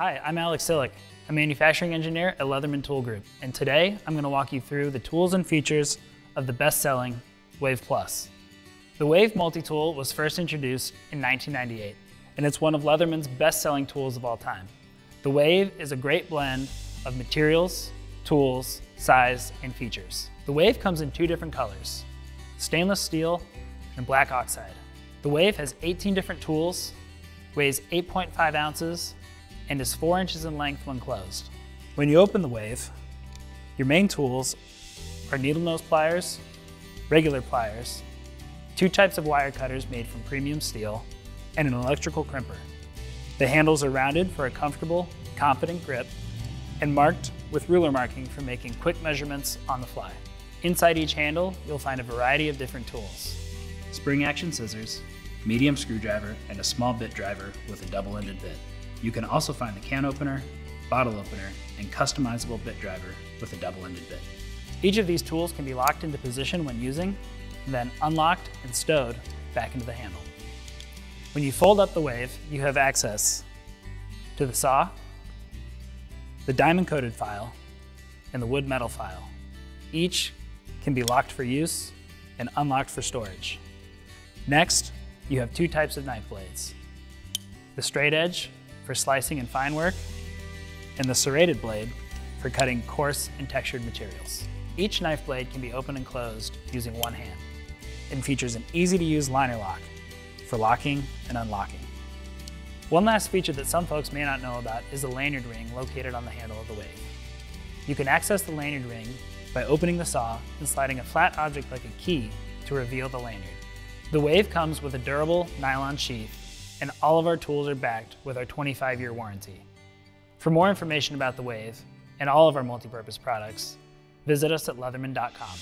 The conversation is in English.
Hi, I'm Alex Sillick, a manufacturing engineer at Leatherman Tool Group, and today I'm going to walk you through the tools and features of the best-selling Wave Plus. The Wave multi-tool was first introduced in 1998, and it's one of Leatherman's best-selling tools of all time. The Wave is a great blend of materials, tools, size, and features. The Wave comes in two different colors, stainless steel and black oxide. The Wave has 18 different tools, weighs 8.5 ounces, and is 4 inches in length when closed. When you open the Wave, your main tools are needle nose pliers, regular pliers, two types of wire cutters made from premium steel, and an electrical crimper. The handles are rounded for a comfortable, confident grip and marked with ruler marking for making quick measurements on the fly. Inside each handle, you'll find a variety of different tools: spring action scissors, medium screwdriver, and a small bit driver with a double-ended bit. You can also find the can opener, bottle opener, and customizable bit driver with a double-ended bit. Each of these tools can be locked into position when using, and then unlocked and stowed back into the handle. When you fold up the Wave, you have access to the saw, the diamond-coated file, and the wood-metal file. Each can be locked for use and unlocked for storage. Next, you have two types of knife blades: the straight edge for slicing and fine work, and the serrated blade for cutting coarse and textured materials. Each knife blade can be opened and closed using one hand and features an easy-to-use liner lock for locking and unlocking. One last feature that some folks may not know about is the lanyard ring located on the handle of the Wave. You can access the lanyard ring by opening the saw and sliding a flat object like a key to reveal the lanyard. The Wave comes with a durable nylon sheath, and all of our tools are backed with our 25-year warranty. For more information about the Wave and all of our multi-purpose products, visit us at leatherman.com.